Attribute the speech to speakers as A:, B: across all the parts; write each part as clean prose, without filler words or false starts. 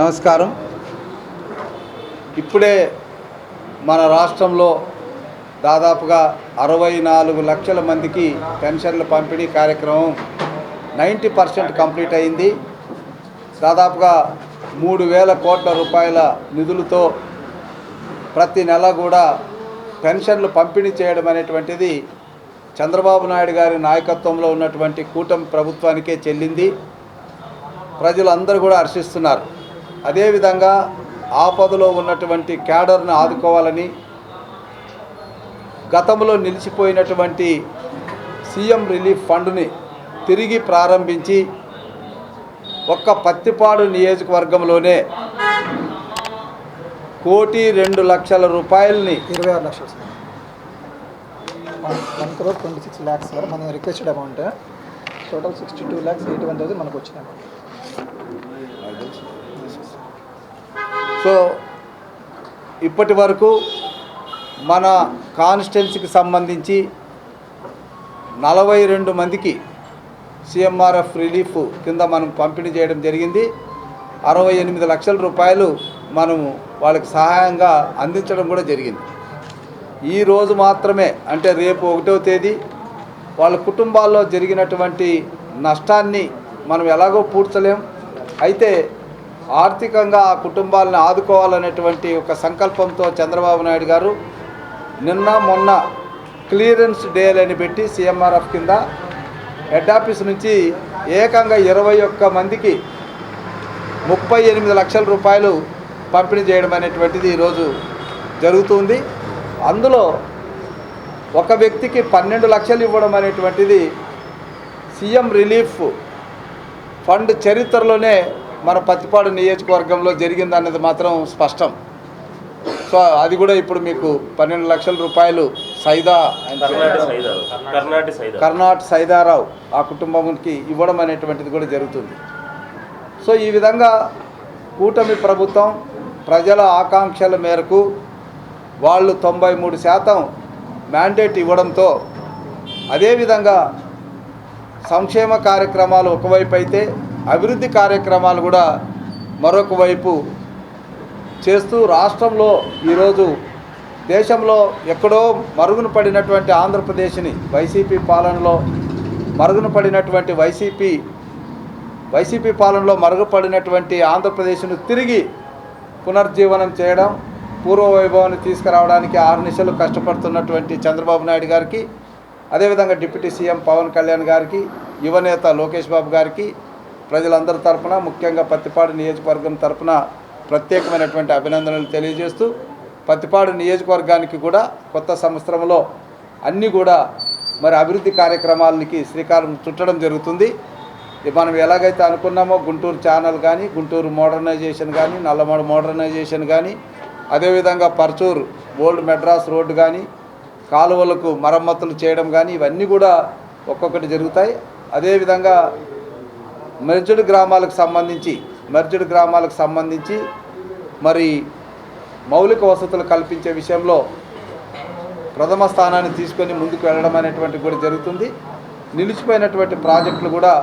A: నమస్కారం. ఇప్పుడే మన రాష్ట్రంలో దాదాపుగా 64 లక్షల మందికి పెన్షన్ల పంపిణీ కార్యక్రమం 90% కంప్లీట్ అయింది. దాదాపుగా 3,000 కోట్ల రూపాయల నిధులతో ప్రతి నెల కూడా పెన్షన్లు పంపిణీ చేయడం అనేటువంటిది చంద్రబాబు నాయుడు గారి నాయకత్వంలో ఉన్నటువంటి కూటమి ప్రభుత్వానికే చెల్లింది. ప్రజలందరూ కూడా హర్షిస్తున్నారు. అదేవిధంగా ఆపదలో ఉన్నటువంటి క్యాడర్ను ఆదుకోవాలని గతంలో నిలిచిపోయినటువంటి సీఎం రిలీఫ్ ఫండ్ని తిరిగి ప్రారంభించి ఒక్క పత్తిపాడు నియోజకవర్గంలోనే 1,02,00,000 రూపాయలని
B: 26 లక్షలు 1,26 lakhs సార్. మన రిక్వెస్టెడ్ అమౌంట్ టోటల్ 62,81,000 మనకు వచ్చిన అమౌంట్.
A: సో ఇప్పటి వరకు మన కాన్స్టిట్యున్సీకి సంబంధించి 42 మందికి సిఎంఆర్ఎఫ్ రిలీఫ్ కింద మనం పంపిణీ చేయడం జరిగింది. 68 లక్షల రూపాయలు మనము వాళ్ళకి సహాయంగా అందించడం కూడా జరిగింది. ఈరోజు మాత్రమే అంటే రేపు 1వ తేదీ వాళ్ళ కుటుంబాల్లో జరిగినటువంటి నష్టాన్ని మనం ఎలాగో పూడ్చలేం. అయితే ఆర్థికంగా ఆ కుటుంబాలను ఆదుకోవాలనేటువంటి ఒక సంకల్పంతో చంద్రబాబు నాయుడు గారు నిన్న మొన్న క్లియరెన్స్ డేలని పెట్టి సిఎంఆర్ఎఫ్ కింద హెడ్ ఆఫీస్ నుంచి ఏకంగా 21 మందికి 38 లక్షల రూపాయలు పంపిణీ చేయడం అనేటువంటిది ఈరోజు జరుగుతుంది. అందులో ఒక వ్యక్తికి 12 లక్షలు ఇవ్వడం అనేటువంటిది సీఎం రిలీఫ్ ఫండ్ చరిత్రలోనే మన పత్తిపాడు నియోజకవర్గంలో జరిగిందన్నది మాత్రం స్పష్టం. సో అది కూడా ఇప్పుడు మీకు 12 లక్షల రూపాయలు కర్నాటి సైదారావు ఆ కుటుంబానికి ఇవ్వడం అనేటువంటిది కూడా జరుగుతుంది. సో ఈ విధంగా కూటమి ప్రభుత్వం ప్రజల ఆకాంక్షల మేరకు వాళ్ళు 93% మ్యాండేట్ ఇవ్వడంతో అదేవిధంగా సంక్షేమ కార్యక్రమాలు ఒకవైపు అయితే అభివృద్ధి కార్యక్రమాలు కూడా మరొక వైపు చేస్తూ రాష్ట్రంలో ఈరోజు దేశంలో ఎక్కడో మరుగున పడినటువంటి ఆంధ్రప్రదేశ్ని వైసీపీ పాలనలో మరుగుపడినటువంటి ఆంధ్రప్రదేశ్ను తిరిగి పునర్జీవనం చేయడం, పూర్వ వైభవాన్ని తీసుకురావడానికి ఆర్నిశలు కష్టపడుతున్నటువంటి చంద్రబాబు నాయుడు గారికి, అదేవిధంగా డిప్యూటీ సీఎం పవన్ కళ్యాణ్ గారికి, యువనేత లోకేష్ బాబు గారికి ప్రజలందరి తరఫున ముఖ్యంగా పత్తిపాడు నియోజకవర్గం తరఫున ప్రత్యేకమైనటువంటి అభినందనలు తెలియజేస్తూ పత్తిపాడు నియోజకవర్గానికి కూడా కొత్త సంవత్సరంలో అన్నీ కూడా మరి అభివృద్ధి కార్యక్రమాలకి శ్రీకారం చుట్టడం జరుగుతుంది. మనం ఎలాగైతే అనుకున్నామో గుంటూరు ఛానల్ కానీ, గుంటూరు మోడర్నైజేషన్ కానీ, నల్లమడ మోడర్నైజేషన్ కానీ, అదేవిధంగా పర్చూరు ఓల్డ్ మెడ్రాస్ రోడ్డు కానీ, కాలువలకు మరమ్మతులు చేయడం కానీ ఇవన్నీ కూడా ఒక్కొక్కటి జరుగుతాయి. అదేవిధంగా మెర్జ్డ్ గ్రామాలకు సంబంధించి మరి మౌలిక వసతులు కల్పించే విషయంలో ప్రథమ స్థానాన్ని తీసుకొని ముందుకు వెళ్ళడం అనేటువంటి కూడా జరుగుతుంది. నిలిచిపోయినటువంటి ప్రాజెక్టులు కూడా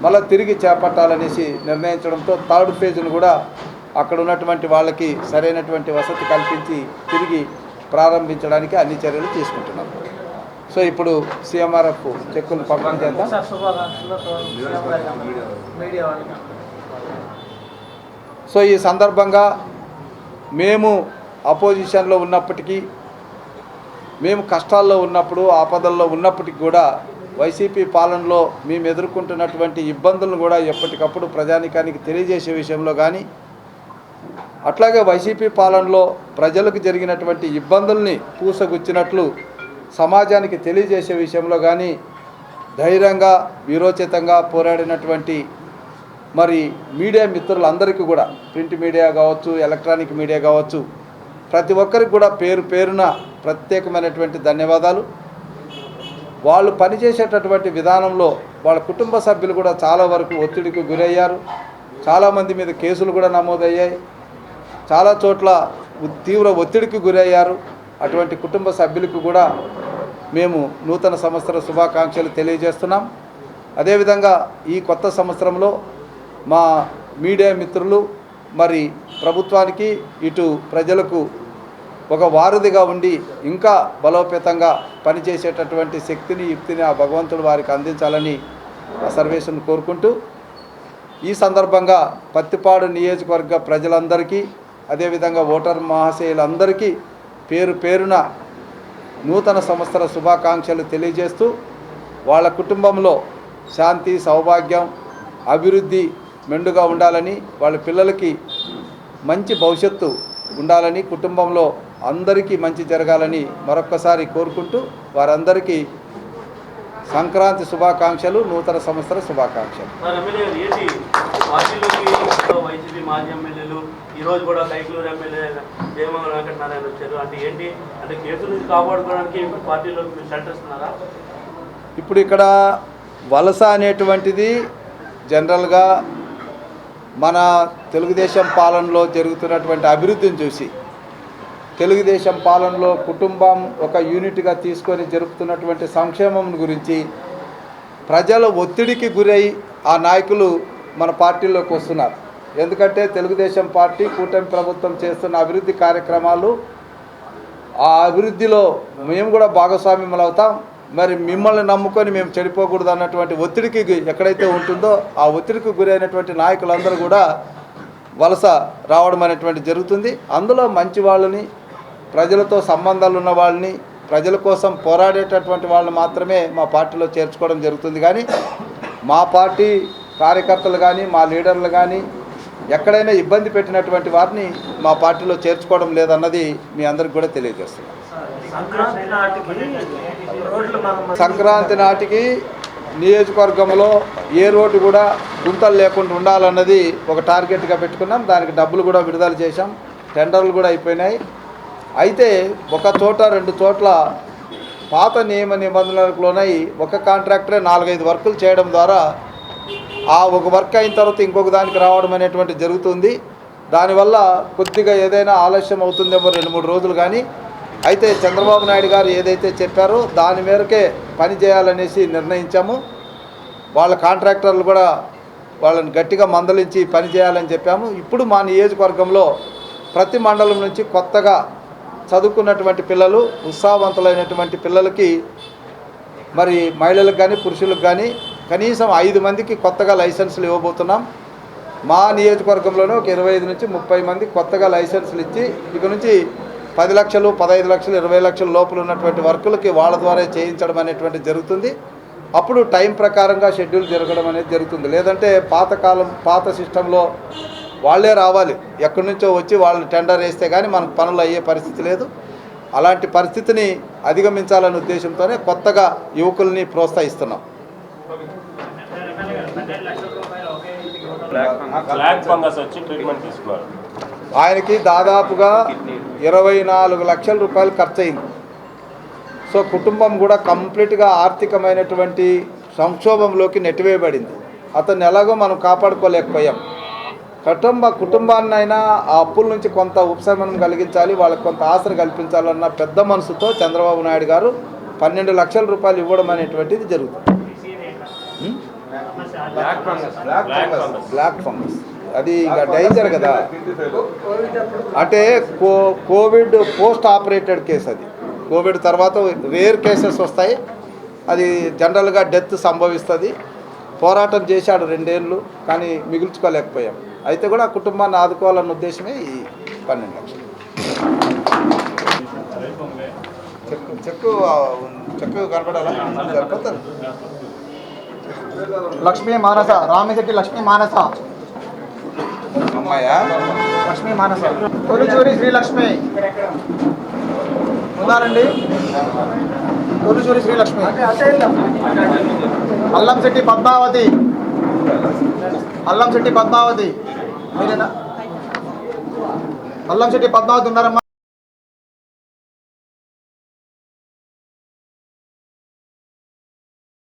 A: మళ్ళీ తిరిగి చేపట్టాలనేసి నిర్ణయించడంతో 3rd ఫేజ్ను కూడా అక్కడ ఉన్నటువంటి వాళ్ళకి సరైనటువంటి వసతి కల్పించి తిరిగి ప్రారంభించడానికి అన్ని చర్యలు తీసుకుంటున్నాం. సో ఇప్పుడు సిఎంఆర్ఎఫ్ చెక్కులు పంపిణీ చేద్దాం. సో ఈ సందర్భంగా మేము అపోజిషన్లో ఉన్నప్పటికీ, మేము కష్టాల్లో ఉన్నప్పుడు, ఆపదల్లో ఉన్నప్పటికీ కూడా వైసీపీ పాలనలో మేము ఎదుర్కొంటున్నటువంటి ఇబ్బందులను కూడా ఎప్పటికప్పుడు ప్రజానికానికి తెలియజేసే విషయంలో కానీ, అట్లాగే వైసీపీ పాలనలో ప్రజలకు జరిగినటువంటి ఇబ్బందుల్ని పూసగుచ్చినట్లు సమాజానికి తెలియజేసే విషయంలో కానీ ధైర్యంగా వీరోచితంగా పోరాడినటువంటి మరి మీడియా మిత్రులందరికీ కూడా, ప్రింట్ మీడియా కావచ్చు, ఎలక్ట్రానిక్ మీడియా కావచ్చు, ప్రతి ఒక్కరికి కూడా పేరు పేరున ప్రత్యేకమైనటువంటి ధన్యవాదాలు. వాళ్ళు పనిచేసేటటువంటి విధానంలో వాళ్ళ కుటుంబ సభ్యులు కూడా చాలా వరకు ఒత్తిడికి గురయ్యారు. చాలామంది మీద కేసులు కూడా నమోదయ్యాయి. చాలా చోట్ల తీవ్ర ఒత్తిడికి గురయ్యారు. అటువంటి కుటుంబ సభ్యులకు కూడా మేము నూతన సంవత్సర శుభాకాంక్షలు తెలియజేస్తున్నాం. అదేవిధంగా ఈ కొత్త సంవత్సరంలో మా మీడియా మిత్రులు మరి ప్రభుత్వానికి ఇటు ప్రజలకు ఒక వారధిగా ఉండి ఇంకా బలోపేతంగా పనిచేసేటటువంటి శక్తిని యుక్తిని ఆ భగవంతుడు వారికి అందించాలని ఆ సర్వేశ్వరుని కోరుకుంటూ ఈ సందర్భంగా పత్తిపాడు నియోజకవర్గ ప్రజలందరికీ అదేవిధంగా ఓటర్ మహాశయులందరికీ పేరు పేరున నూతన సంవత్సర శుభాకాంక్షలు తెలియజేస్తూ వాళ్ళ కుటుంబంలో శాంతి సౌభాగ్యం అభివృద్ధి మెండుగా ఉండాలని వాళ్ళ పిల్లలకి మంచి భవిష్యత్తు ఉండాలని కుటుంబంలో అందరికీ మంచి జరగాలని మరొక్కసారి కోరుకుంటూ వారందరికీ సంక్రాంతి శుభాకాంక్షలు నూతన సంవత్సర శుభాకాంక్షలు.
C: వైసీపీ మాజీ ఎమ్మెల్యేలు ఈరోజు కూడా కైకలూరు ఎమ్మెల్యే దేవమంగళ వెంకటనారాయణ వచ్చారు. అంటే ఏంటి అంటే కేసుల నుంచి కాపాడుకోవడానికి పార్టీలోకి మీరు షెల్టర్ ఇస్తున్నారా?
A: ఇప్పుడు ఇక్కడ వలస అనేటువంటిది జనరల్గా మన తెలుగుదేశం పాలనలో జరుగుతున్నటువంటి అభివృద్ధిని చూసి తెలుగుదేశం పాలనలో కుటుంబం ఒక యూనిట్గా తీసుకొని జరుపుతున్నటువంటి సంక్షేమం గురించి ప్రజల ఒత్తిడికి గురై ఆ నాయకులు మన పార్టీలోకి వస్తున్నారు. ఎందుకంటే తెలుగుదేశం పార్టీ కూటమి ప్రభుత్వం చేస్తున్న అభివృద్ధి కార్యక్రమాలు ఆ అభివృద్ధిలో మేము కూడా భాగస్వామ్యం అవుతాం, మరి మిమ్మల్ని నమ్ముకొని మేము చెడిపోకూడదు అన్నటువంటి ఒత్తిడికి ఎక్కడైతే ఉంటుందో ఆ ఒత్తిడికి గురైనటువంటి నాయకులందరూ కూడా వలస రావడం అనేటువంటి జరుగుతుంది. అందులో మంచి వాళ్ళని ప్రజలతో సంబంధాలు ఉన్న వాళ్ళని ప్రజల కోసం పోరాడేటటువంటి వాళ్ళని మాత్రమే మా పార్టీలో చేర్చుకోవడం జరుగుతుంది. కానీ మా పార్టీ కార్యకర్తలు కానీ మా లీడర్లు కానీ ఎక్కడైనా ఇబ్బంది పెట్టినటువంటి వారిని మా పార్టీలో చేర్చుకోవడం లేదన్నది మీ అందరికి కూడా తెలియజేస్తున్నాం. సంక్రాంతి నాటికి నియోజకవర్గంలో ఏ రోడ్డు కూడా గుంతలు లేకుండా ఉండాలన్నది ఒక టార్గెట్గా పెట్టుకున్నాం. దానికి డబ్బులు కూడా విడుదల చేశాం, టెండర్లు కూడా అయిపోయినాయి. అయితే ఒక చోట రెండు చోట్ల పాత నియమ నిబంధనలలోనై ఒక కాంట్రాక్టరే 4-5 వర్కులు చేయడం ద్వారా ఆ ఒక వర్క్ అయిన తర్వాత ఇంకొక దానికి రావడం అనేటువంటి జరుగుతుంది. దానివల్ల కొద్దిగా ఏదైనా ఆలస్యం అవుతుందేమో 2-3 రోజులు. కానీ అయితే చంద్రబాబు నాయుడు గారు ఏదైతే చెప్పారో దాని మేరకే పని చేయాలనేసి నిర్ణయించాము. వాళ్ళ కాంట్రాక్టర్లు కూడా వాళ్ళని గట్టిగా మందలించి పని చేయాలని చెప్పాము. ఇప్పుడు మా నియోజకవర్గంలో ప్రతి మండలం నుంచి కొత్తగా చదువుకున్నటువంటి పిల్లలు ఉత్సాహవంతులైనటువంటి పిల్లలకి మరి మహిళలకు కానీ పురుషులకు కానీ కనీసం 5 మందికి కొత్తగా లైసెన్సులు ఇవ్వబోతున్నాం. మా నియోజకవర్గంలోనే ఒక 25 నుంచి 30 మంది కొత్తగా లైసెన్సులు ఇచ్చి ఇక నుంచి 10 లక్షలు 15 లక్షలు 20 లక్షల లోపల ఉన్నటువంటి వర్కులకి వాళ్ళ ద్వారా చేయించడం అనేటువంటి జరుగుతుంది. అప్పుడు టైం ప్రకారంగా షెడ్యూల్ జరగడం అనేది జరుగుతుంది. లేదంటే పాత సిస్టంలో వాళ్ళే రావాలి, ఎక్కడి నుంచో వచ్చి వాళ్ళని టెండర్ వేస్తే కానీ మనకు పనులు అయ్యే పరిస్థితి లేదు. అలాంటి పరిస్థితిని అధిగమించాలనే ఉద్దేశంతోనే కొత్తగా యువకుల్ని ప్రోత్సహిస్తున్నాం. ఆయనకి దాదాపుగా 24 లక్షల రూపాయలు ఖర్చు అయింది. సో కుటుంబం కూడా కంప్లీట్గా ఆర్థికమైనటువంటి సంక్షోభంలోకి నెట్టివేయబడింది. అతన్ని ఎలాగో మనం కాపాడుకోలేకపోయాం. కుటుంబాన్నైనా ఆ అప్పుల నుంచి కొంత ఉపశమనం కలిగించాలి, వాళ్ళకి కొంత ఆసర కల్పించాలన్న పెద్ద మనసుతో చంద్రబాబు నాయుడు గారు 12 లక్షల రూపాయలు ఇవ్వడం అనేటువంటిది జరుగుతుంది. బ్లాక్ ఫంగస్ అది ఇక డేంజర్ కదా. అంటే కోవిడ్ పోస్ట్ ఆపరేటెడ్ కేసు. అది కోవిడ్ తర్వాత రేర్ కేసెస్ వస్తాయి. అది జనరల్గా డెత్ సంభవిస్తుంది. పోరాటం చేశాడు 2 ఏళ్ళు, కానీ మిగుల్చుకోలేకపోయాం. అయితే కూడా ఆ కుటుంబాన్ని ఆదుకోవాలన్న ఉద్దేశమే ఈ 12 లక్షలు. చెక్కు కనపడాలా? సరిపోతుంది.
B: లక్ష్మీ మానస రామిశెట్టి లక్ష్మీ మానస
A: అమ్మాయా
B: లక్ష్మీ మానస తొలిచూరి శ్రీలక్ష్మి ఉన్నారండి. తొలిచూరి శ్రీలక్ష్మి అల్లంశెట్టి పద్మావతి మీరేనా? అల్లంశెట్టి పద్మావతి ఉన్నారమ్మా.